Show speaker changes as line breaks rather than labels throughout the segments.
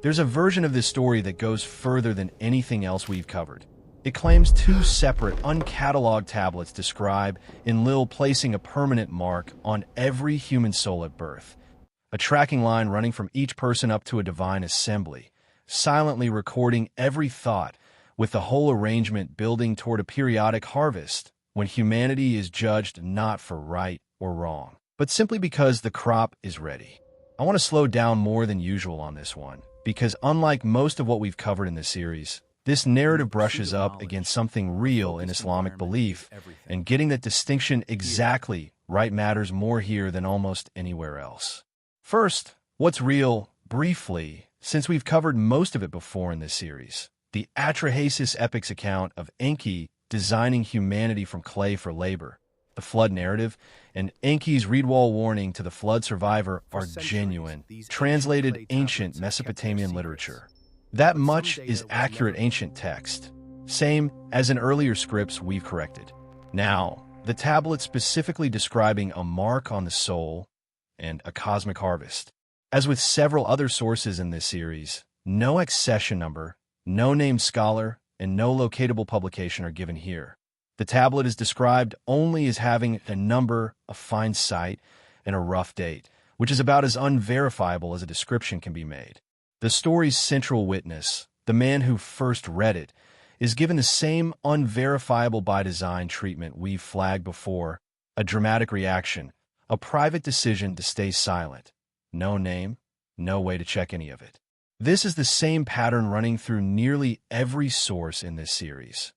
There's a version of this story that goes further than anything else we've covered. It claims two separate, uncatalogued tablets describe Enlil placing a permanent mark on every human soul at birth, a tracking line running from each person up to a divine assembly, silently recording every thought, with the whole arrangement building toward a periodic harvest when humanity is judged not for right or wrong, but simply because the crop is ready. I want to slow down more than usual on this one, because unlike most of what we've covered in this series, this narrative brushes up against something real in Islamic belief, and getting that distinction exactly right matters more here than almost anywhere else. First, what's real, briefly, since we've covered most of it before in this series. The Atrahasis epic's account of Enki designing humanity from clay for labor, the flood narrative, and Enki's reed wall warning to the flood survivor are genuine, translated ancient Mesopotamian literature. That much is accurate ancient text, same as in earlier scripts we've corrected. Now, the tablet specifically describing a mark on the soul and a cosmic harvest. As with several other sources in this series, no accession number, no named scholar, and no locatable publication are given here. The tablet is described only as having a number, a fine site, and a rough date, which is about as unverifiable as a description can be made. The story's central witness, the man who first read it, is given the same unverifiable by design treatment we've flagged before, a dramatic reaction, a private decision to stay silent. No name, no way to check any of it. This is the same pattern running through nearly every source in this series.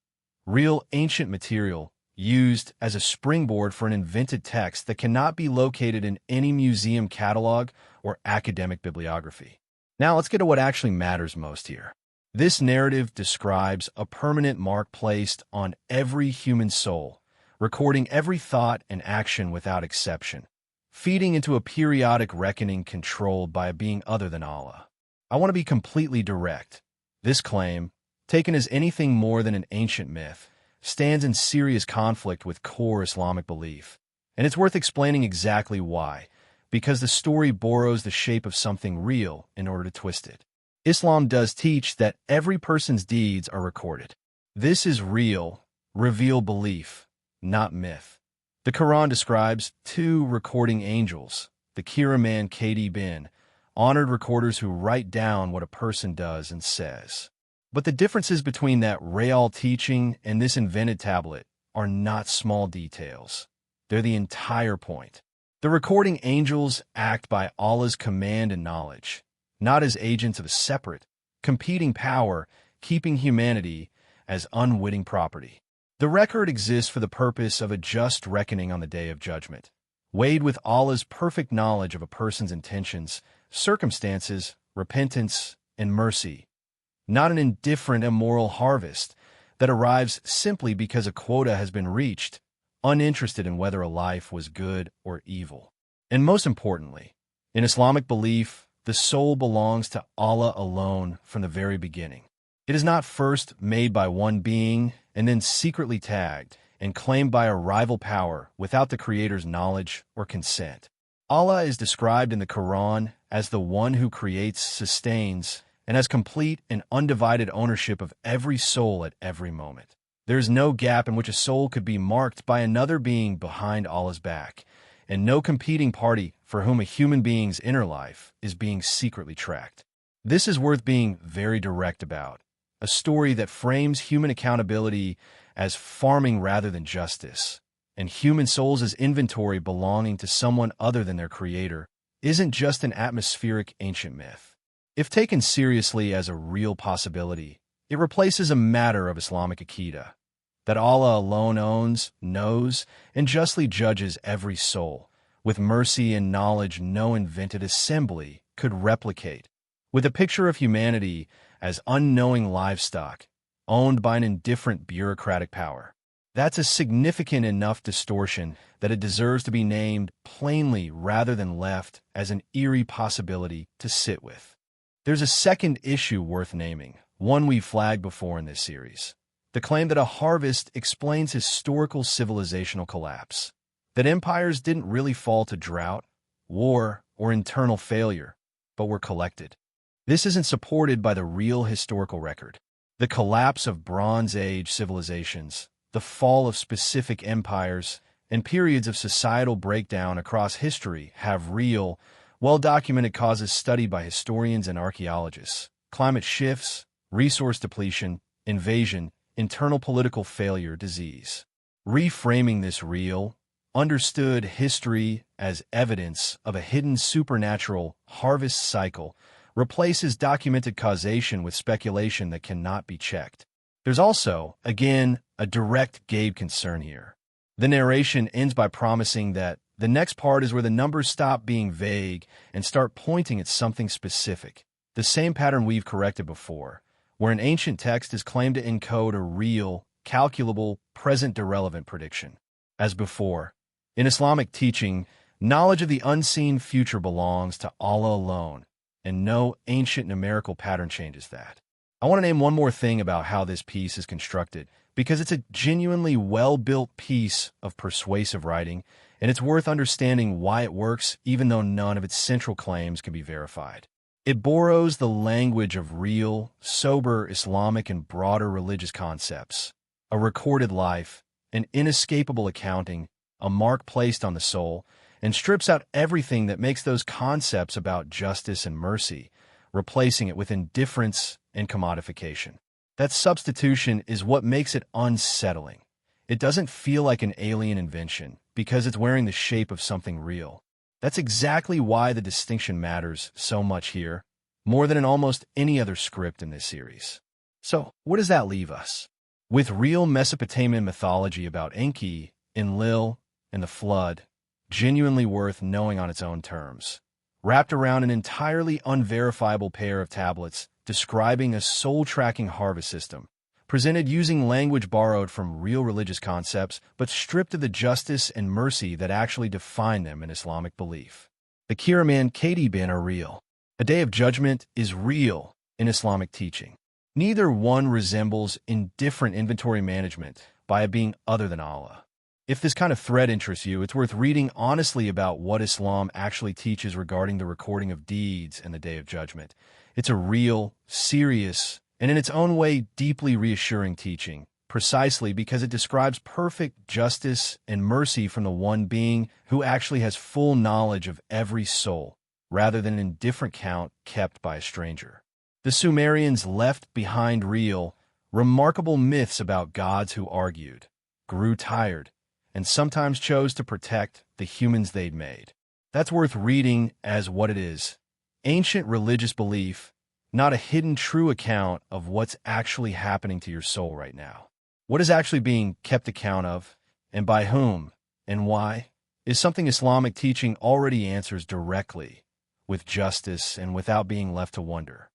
Real ancient material used as a springboard for an invented text that cannot be located in any museum catalog or academic bibliography. Now let's get to what actually matters most here. This narrative describes a permanent mark placed on every human soul, recording every thought and action without exception, feeding into a periodic reckoning controlled by a being other than Allah. I want to be completely direct. This claim, taken as anything more than an ancient myth, stands in serious conflict with core Islamic belief. And it's worth explaining exactly why, because the story borrows the shape of something real in order to twist it. Islam does teach that every person's deeds are recorded. This is real, revealed belief, not myth. The Quran describes two recording angels, the Kiraman Katibin, honored recorders who write down what a person does and says. But the differences between that real teaching and this invented tablet are not small details. They're the entire point. The recording angels act by Allah's command and knowledge, not as agents of a separate, competing power, keeping humanity as unwitting property. The record exists for the purpose of a just reckoning on the Day of Judgment, weighed with Allah's perfect knowledge of a person's intentions, circumstances, repentance, and mercy, not an indifferent immoral harvest that arrives simply because a quota has been reached, uninterested in whether a life was good or evil. And most importantly, in Islamic belief, the soul belongs to Allah alone from the very beginning. It is not first made by one being and then secretly tagged and claimed by a rival power without the Creator's knowledge or consent. Allah is described in the Quran as the one who creates, sustains, and has complete and undivided ownership of every soul at every moment. There is no gap in which a soul could be marked by another being behind Allah's back, and no competing party for whom a human being's inner life is being secretly tracked. This is worth being very direct about, a story that frames human accountability as farming rather than justice, and human souls as inventory belonging to someone other than their Creator, isn't just an atmospheric ancient myth. If taken seriously as a real possibility, it replaces a matter of Islamic Aqidah, that Allah alone owns, knows, and justly judges every soul, with mercy and knowledge no invented assembly could replicate, with a picture of humanity as unknowing livestock, owned by an indifferent bureaucratic power. That's a significant enough distortion that it deserves to be named plainly rather than left as an eerie possibility to sit with. There's a second issue worth naming, one we've flagged before in this series. The claim that a harvest explains historical civilizational collapse, that empires didn't really fall to drought, war, or internal failure, but were collected. This isn't supported by the real historical record. The collapse of Bronze Age civilizations, the fall of specific empires, and periods of societal breakdown across history have real, well-documented causes studied by historians and archaeologists. Climate shifts, resource depletion, invasion, internal political failure, disease. Reframing this real, understood history as evidence of a hidden supernatural harvest cycle replaces documented causation with speculation that cannot be checked. There's also, again, a direct Gabe concern here. The narration ends by promising that the next part is where the numbers stop being vague and start pointing at something specific. The same pattern we've corrected before, where an ancient text is claimed to encode a real, calculable, present-irrelevant prediction. As before, in Islamic teaching, knowledge of the unseen future belongs to Allah alone, and no ancient numerical pattern changes that. I want to name one more thing about how this piece is constructed, because it's a genuinely well-built piece of persuasive writing, and it's worth understanding why it works even though none of its central claims can be verified. It borrows the language of real, sober Islamic and broader religious concepts, a recorded life, an inescapable accounting, a mark placed on the soul, and strips out everything that makes those concepts about justice and mercy, replacing it with indifference and commodification. That substitution is what makes it unsettling. It doesn't feel like an alien invention because it's wearing the shape of something real. That's exactly why the distinction matters so much here, more than in almost any other script in this series. So, where does that leave us? With real Mesopotamian mythology about Enki, Enlil, and the flood, genuinely worth knowing on its own terms, wrapped around an entirely unverifiable pair of tablets describing a soul-tracking harvest system, presented using language borrowed from real religious concepts, but stripped of the justice and mercy that actually define them in Islamic belief. The Kiraman Kadibin are real. A day of judgment is real in Islamic teaching. Neither one resembles indifferent inventory management by a being other than Allah. If this kind of thread interests you, it's worth reading honestly about what Islam actually teaches regarding the recording of deeds and the Day of Judgment. It's a real, serious, and in its own way deeply reassuring teaching, precisely because it describes perfect justice and mercy from the one being who actually has full knowledge of every soul, rather than an indifferent count kept by a stranger. The Sumerians left behind real, remarkable myths about gods who argued, grew tired, and sometimes chose to protect the humans they'd made. That's worth reading as what it is: ancient religious belief, not a hidden true account of what's actually happening to your soul right now. What is actually being kept account of, and by whom, and why, is something Islamic teaching already answers directly, with justice and without being left to wonder.